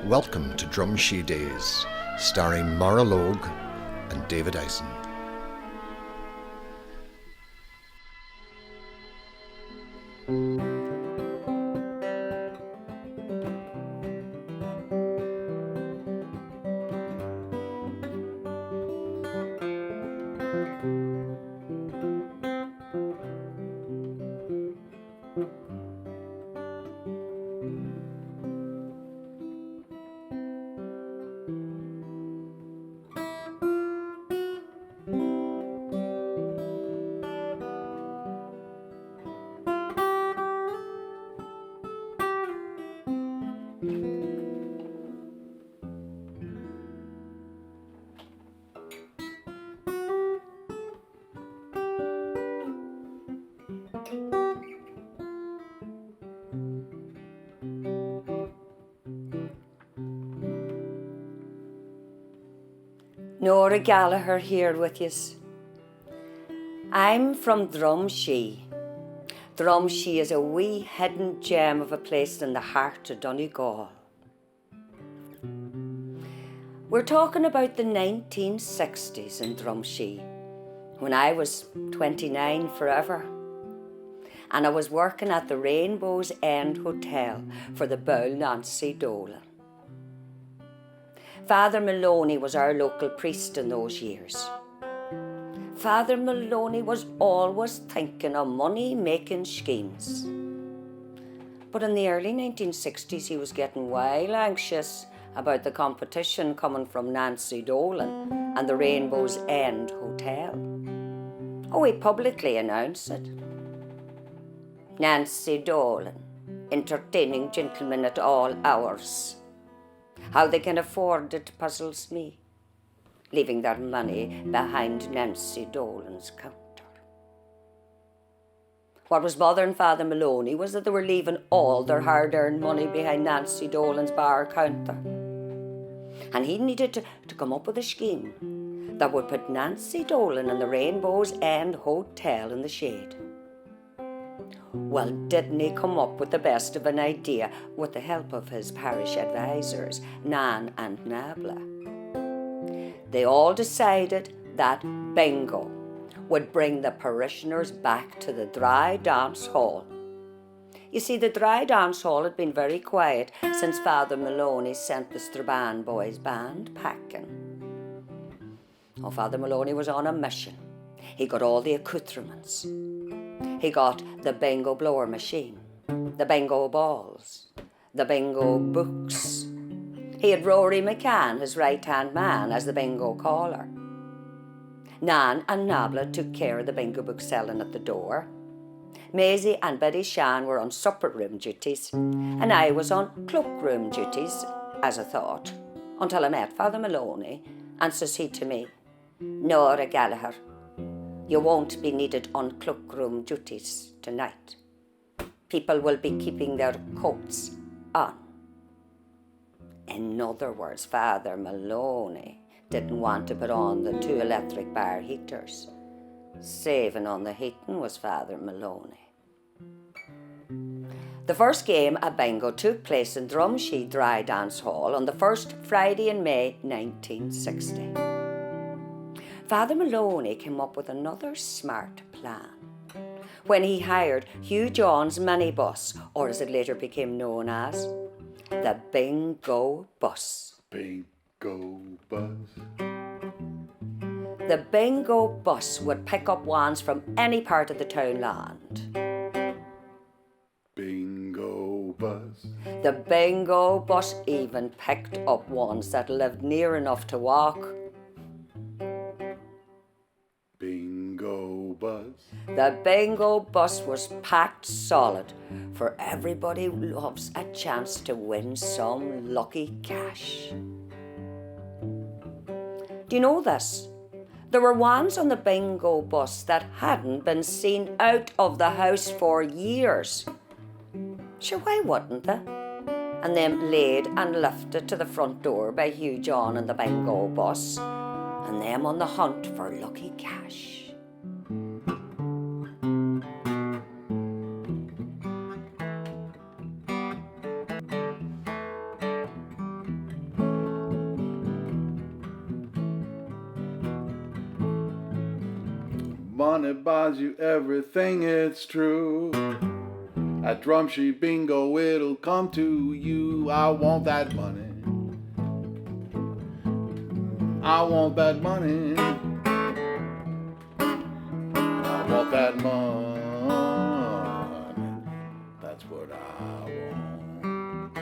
Welcome to Drumshee Days, starring Maura Logue and David Ison. Nora Gallagher here with yous. I'm from Drumshee. Drumshee is a wee hidden gem of a place in the heart of Donegal. We're talking about the 1960s in Drumshee, when I was 29 forever. And I was working at the Rainbow's End Hotel for the Bull Nancy Dolan. Fr Maloney was our local priest in those years. Fr Maloney was always thinking of money-making schemes. But in the early 1960s, he was getting wild anxious about the competition coming from Nancy Dolan and the Rainbow's End Hotel. Oh, he publicly announced it. Nancy Dolan, entertaining gentlemen at all hours. How they can afford it puzzles me, leaving their money behind Nancy Dolan's counter. What was bothering Fr Maloney was that they were leaving all their hard-earned money behind Nancy Dolan's bar counter. And he needed to come up with a scheme that would put Nancy Dolan and the Rainbow's End Hotel in the shade. Well, didn't he come up with the best of an idea with the help of his parish advisors, Nan and Nabla? They all decided that bingo would bring the parishioners back to the dry dance hall. You see, the dry dance hall had been very quiet since Fr Maloney sent the Strabane boys band packing. Oh, Fr Maloney was on a mission. He got all the accoutrements. He got the bingo blower machine, the bingo balls, the bingo books. He had Rory McCann, his right-hand man, as the bingo caller. Nan and Nabla took care of the bingo book selling at the door. Maisie and Betty Shan were on supper room duties, and I was on cloakroom duties, as I thought, until I met Fr Maloney, and says he to me, "Nora Gallagher, you won't be needed on cloakroom duties tonight. People will be keeping their coats on." In other words, Fr Maloney didn't want to put on the 2 electric bar heaters. Saving on the heating was Fr Maloney. The first game at bingo took place in Drumshee Dry Dance Hall on the first Friday in May 1960. Fr Maloney came up with another smart plan when he hired Hugh John's minibus, or as it later became known as, the Bingo Bus. Bingo Bus. The Bingo Bus would pick up wands from any part of the townland. Bingo Bus. The Bingo Bus even picked up ones that lived near enough to walk. Bingo Bus. The Bingo Bus was packed solid, for everybody loves a chance to win some lucky cash. Do you know this? There were ones on the Bingo Bus that hadn't been seen out of the house for years. Sure, why wouldn't they? And them laid and lifted to the front door by Hugh John and the Bingo Bus, and them on the hunt for lucky cash. Money buys you everything, it's true. At Drumshee Bingo it'll come to you. I want that money. I want that money. I want that money. That's what I want.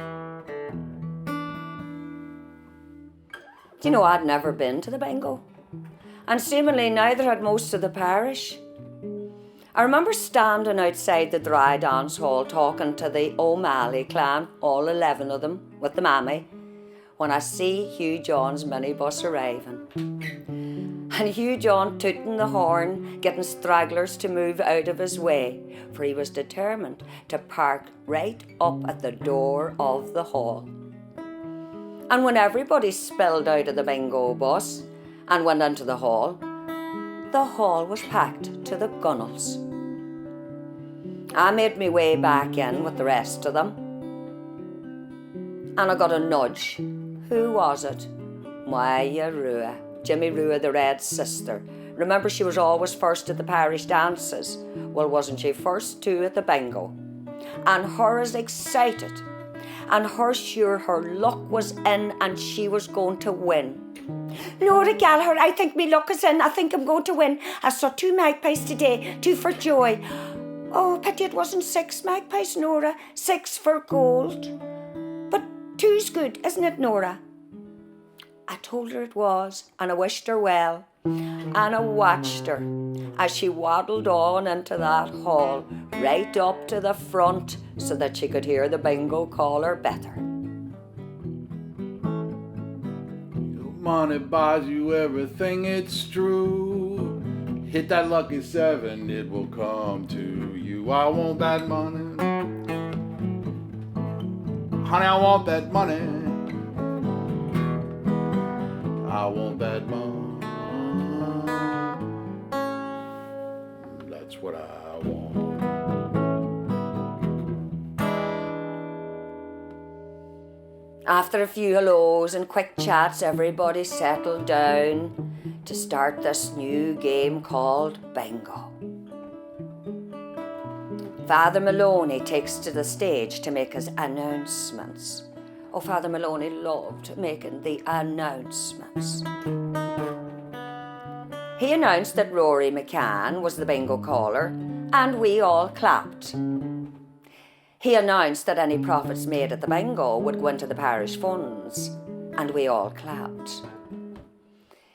Do you know, I'd never been to the bingo, and seemingly neither had most of the parish. I remember standing outside the dry dance hall talking to the O'Malley clan, all 11 of them, with the mammy, when I see Hugh John's minibus arriving. And Hugh John tooting the horn, getting stragglers to move out of his way, for he was determined to park right up at the door of the hall. And when everybody spilled out of the bingo bus and went into the hall was packed to the gunnels. I made my way back in with the rest of them, and I got a nudge. Who was it? Why, Rua. Jimmy Rua, the Red Sister. Remember, she was always first at the parish dances. Well, wasn't she first too at the bingo? And her as excited, and her sure her luck was in and she was going to win. Nora Gallagher, I think me luck is in. I think I'm going to win. I saw 2 magpies today, 2 for joy. Oh, pity it wasn't 6 magpies, Nora. 6 for gold. But 2's good, isn't it, Nora? I told her it was, and I wished her well. And I watched her as she waddled on into that hall, right up to the front, so that she could hear the bingo caller better. Money buys you everything, it's true. Hit that lucky 7, it will come to you. I want that money. Honey, I want that money. I want that money. That's what I want. After a few hellos and quick chats, everybody settled down to start this new game called bingo. Father Maloney takes to the stage to make his announcements. Oh, Father Maloney loved making the announcements. He announced that Rory McCann was the bingo caller, and we all clapped. He announced that any profits made at the bingo would go into the parish funds, and we all clapped.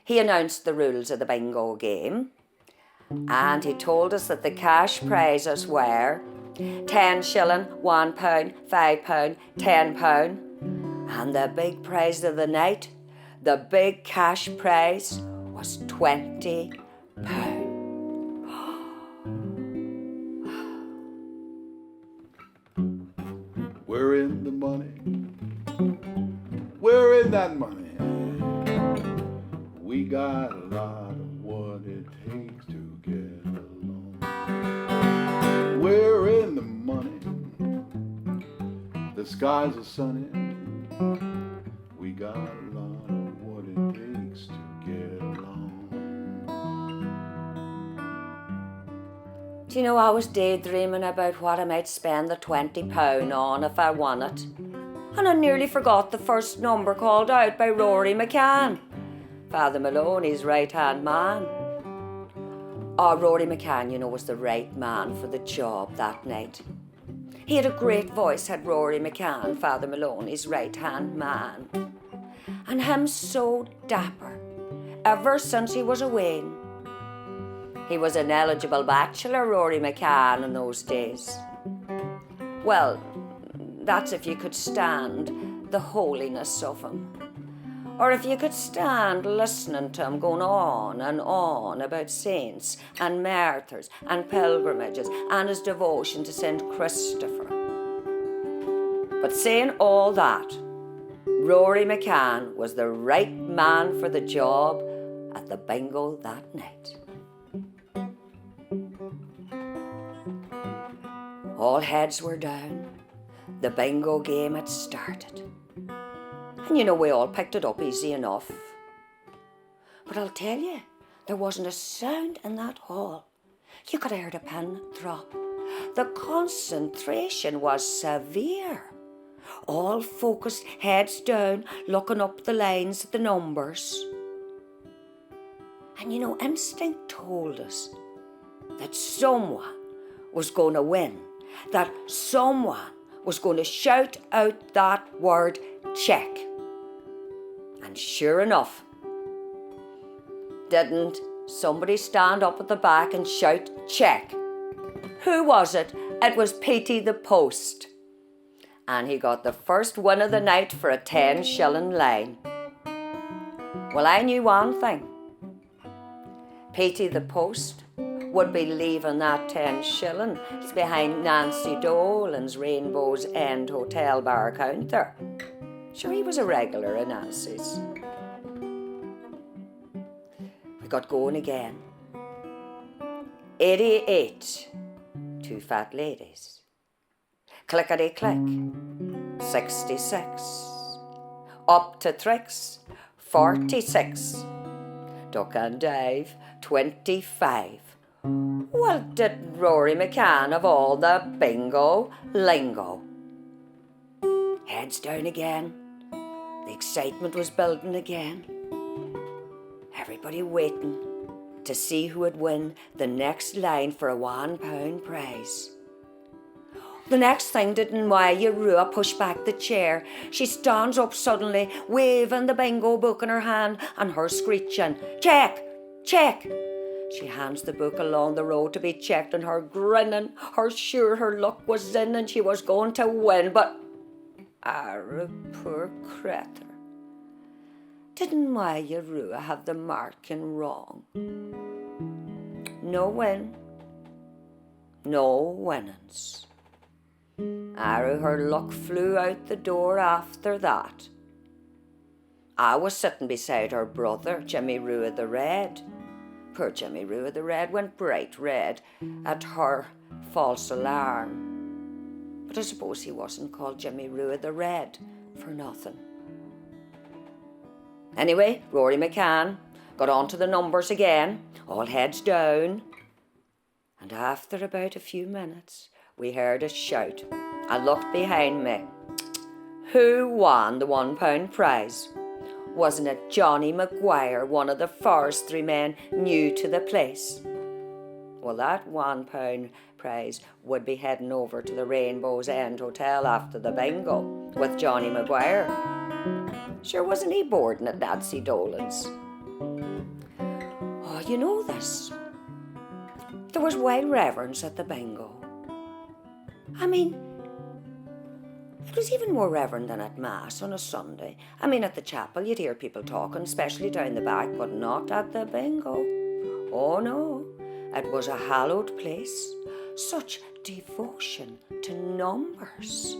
He announced the rules of the bingo game, and he told us that the cash prizes were 10 shilling, £1, £5, £10, and the big prize of the night, the big cash prize, was £20. We're in the money. We're in that money. We got a lot of what it takes to get along. We're in the money. The skies are sunny. We got a lot of what it takes to get along. Do you know, I was daydreaming about what I might spend the £20 on if I won it. And I nearly forgot the first number called out by Rory McCann, Father Maloney's right-hand man. Oh, Rory McCann, you know, was the right man for the job that night. He had a great voice, had Rory McCann, Father Maloney's right-hand man. And him so dapper, ever since he was a wean. He was an eligible bachelor, Rory McCann, in those days. Well, that's if you could stand the holiness of him. Or if you could stand listening to him going on and on about saints and martyrs and pilgrimages and his devotion to St. Christopher. But saying all that, Rory McCann was the right man for the job at the bingo that night. All heads were down. The bingo game had started. And you know, we all picked it up easy enough. But I'll tell you, there wasn't a sound in that hall You could have heard a pin drop. The concentration was severe. All focused, heads down, looking up the lines at the numbers. And instinct told us that someone was going to win, that someone was going to shout out that word, check. And sure enough, didn't somebody stand up at the back and shout, check? Who was it? It was Petey the Post. And he got the first win of the night for a 10-shilling line. Well, I knew one thing. Petey the Post would be leaving that 10 shillings behind Nancy Dolan's Rainbow's End Hotel bar counter. Sure, he was a regular at Nancy's. We got going again. 88, 2 fat ladies. Clickety-click, 66. Up to tricks, 46. Duck and dive, 25. Well, did Rory McCann have all the bingo lingo? Heads down again. The excitement was building again. Everybody waiting to see who would win the next line for a £1 prize. The next thing, didn't Maura Logue push back the chair. She stands up suddenly, waving the bingo book in her hand and her screeching, check, check. She hands the book along the road to be checked and her grinning, her sure her luck was in and she was going to win, but poor creature. Didn't Maura Logue have the marking wrong? No win, no winnings. Her luck flew out the door after that. I was sitting beside her brother, Jimmy Rua the Red. Poor Jimmy Rua the Red went bright red at her false alarm. But I suppose he wasn't called Jimmy Rua the Red for nothing. Anyway, Rory McCann got on to the numbers again, all heads down. And after about a few minutes, we heard a shout. I looked behind me. Who won the £1 prize? Wasn't it Johnny Maguire, one of the forestry men new to the place? Well, that £1 prize would be heading over to the Rainbow's End Hotel after the bingo with Johnny Maguire. Sure, wasn't he boarding at Nancy Dolan's? Oh, you know this. There was wild reverence at the bingo. I mean, it was even more reverend than at Mass on a Sunday. I mean, at the chapel you'd hear people talking, especially down the back, but not at the bingo. Oh no, it was a hallowed place. Such devotion to numbers.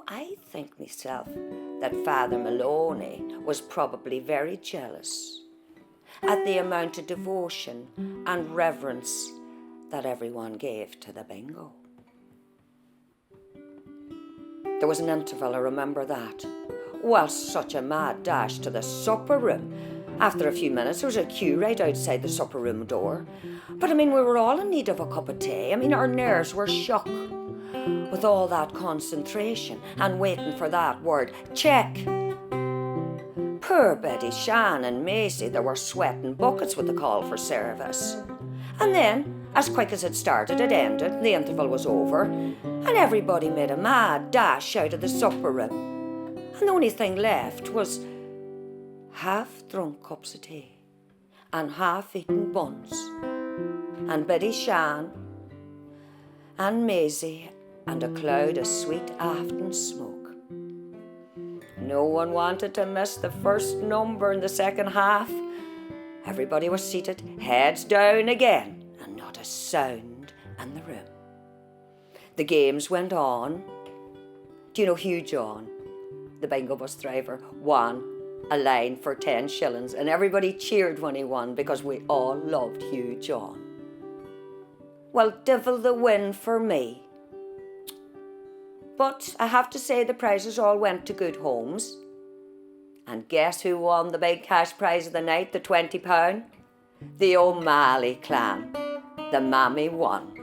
I think myself that Fr Maloney was probably very jealous at the amount of devotion and reverence that everyone gave to the bingo. There was an interval, I remember that. Well, such a mad dash to the supper room. After a few minutes, there was a queue right outside the supper room door. But we were all in need of a cup of tea. Our nerves were shook with all that concentration and waiting for that word, check. Poor Betty, Shan and Maisie, they were sweating buckets with the call for service. And then, as quick as it started, it ended, the interval was over, and everybody made a mad dash out of the supper room. And the only thing left was half-drunk cups of tea and half-eaten buns. And Betty Shan and Maisie and a cloud of sweet afton smoke. No one wanted to miss the first number in the second half. Everybody was seated, heads down again, and not a sound in the room. The games went on. Do you know Hugh John, the bingo bus driver, won a line for 10 shillings, and everybody cheered when he won because we all loved Hugh John. Well, divil the win for me. But I have to say the prizes all went to good homes. And guess who won the big cash prize of the night, the £20? the O'Malley clan, the Mammy won.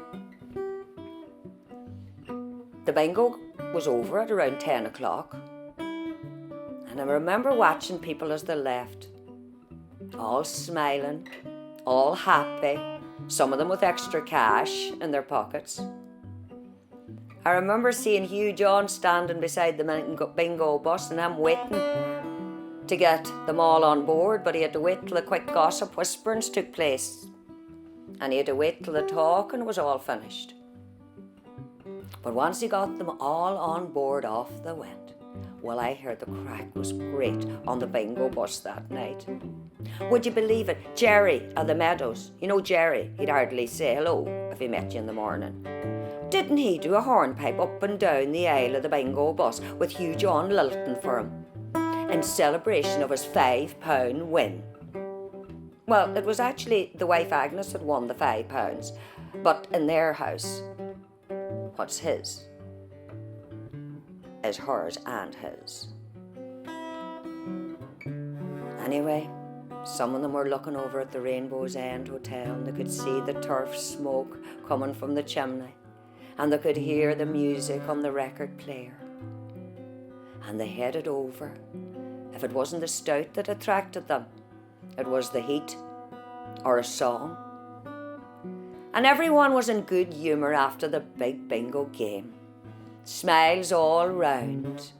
The bingo was over at around 10 o'clock, and I remember watching people as they left, all smiling, all happy, some of them with extra cash in their pockets. I remember seeing Hugh John standing beside the bingo bus, and I'm waiting to get them all on board, but he had to wait till the quick gossip whisperings took place, and he had to wait till the talking was all finished. But once he got them all on board, off they went. Well, I heard the crack was great on the bingo bus that night. Would you believe it? Jerry of the Meadows, you know Jerry, he'd hardly say hello if he met you in the morning. Didn't he do a hornpipe up and down the aisle of the bingo bus with Hugh John lilting for him in celebration of his £5 win? Well, it was actually the wife Agnes had won the £5, but in their house, what's his is hers and his. Anyway, some of them were looking over at the Rainbow's End Hotel, and they could see the turf smoke coming from the chimney, and they could hear the music on the record player. And they headed over. If it wasn't the stout that attracted them, it was the heat or a song. And everyone was in good humour after the big bingo game. Smiles all round.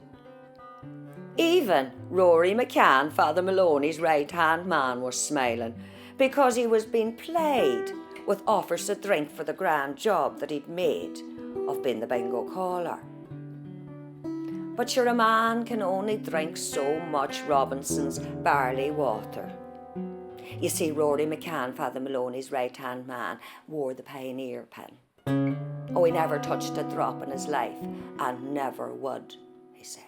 Even Rory McCann, Father Maloney's right-hand man, was smiling because he was being played with offers of drink for the grand job that he'd made of being the bingo caller. But sure, a man can only drink so much Robinson's barley water. You see, Rory McCann, Father Maloney's right-hand man, wore the pioneer pin. Oh, he never touched a drop in his life, and never would, he said.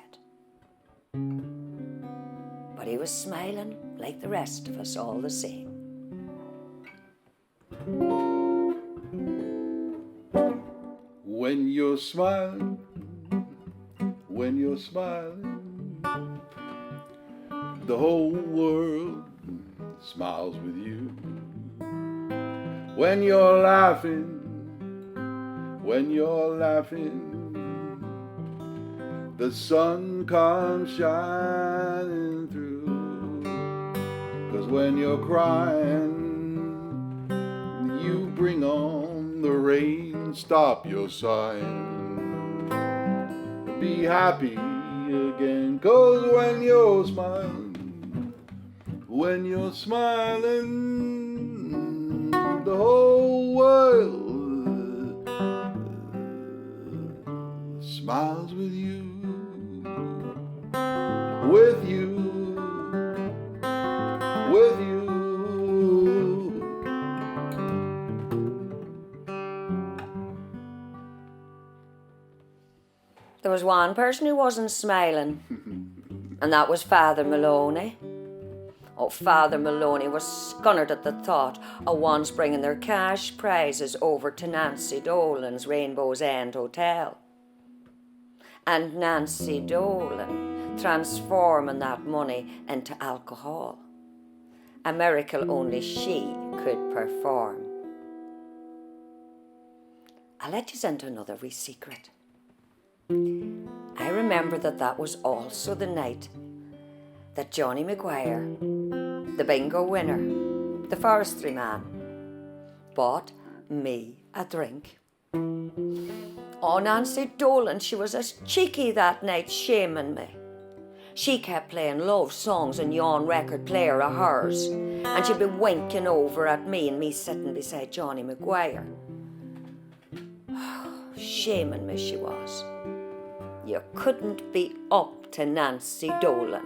But he was smiling like the rest of us all the same. When you're smiling, the whole world smiles with you. When you're laughing, the sun comes shining through. 'Cause when you're crying, you bring on the rain, stop your sighing. Be happy again, 'cause when you're smiling, the whole world smiles with you, with you. There was one person who wasn't smiling, and that was Father Maloney. Oh, Father Maloney was scunnered at the thought of ones bringing their cash prizes over to Nancy Dolan's Rainbow's End Hotel. And Nancy Dolan transforming that money into alcohol. A miracle only she could perform. I'll let you into another wee secret. I remember that was also the night that Johnny Maguire, the bingo winner, the forestry man, bought me a drink. Oh, Nancy Dolan, she was as cheeky that night, shaming me. She kept playing love songs on yon record player of hers, and she'd be winking over at me and me sitting beside Johnny Maguire. Shaming me she was. You couldn't be up to Nancy Dolan.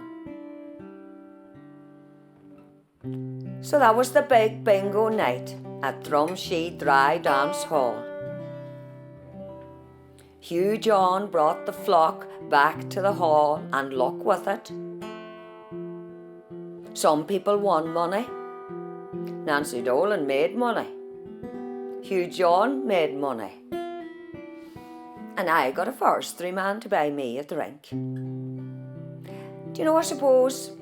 So that was the big bingo night at Drumshee Dry Dance Hall. Hugh John brought the flock back to the hall, and luck with it. Some people won money. Nancy Dolan made money. Hugh John made money. And I got a forestry man to buy me a drink. Do you know, I suppose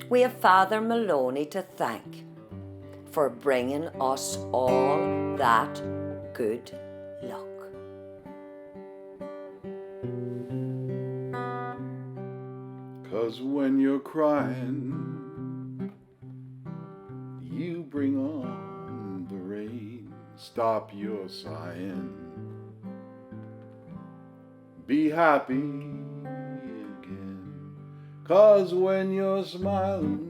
we have Father Maloney to thank for bringing us all that good luck. Cause when you're crying, you bring on the rain. Stop your sighing. Be happy again. Cause when you're smiling,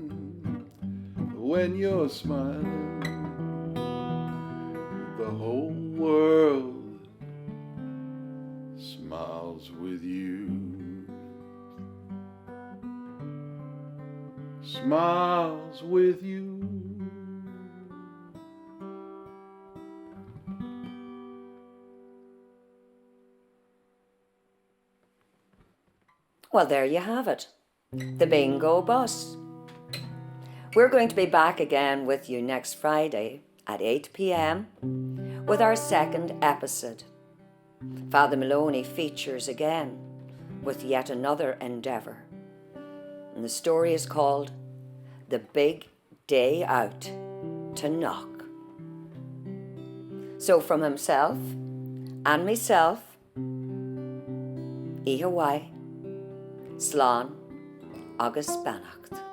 the whole world smiles with you. Smiles with you. Well, there you have it. The bingo bus. We're going to be back again with you next Friday at 8 p.m. with our second episode. Father Maloney features again with yet another endeavour. And the story is called The Big Day Out to Knock. So from himself and myself, Ihawai, Slán agus Beannacht.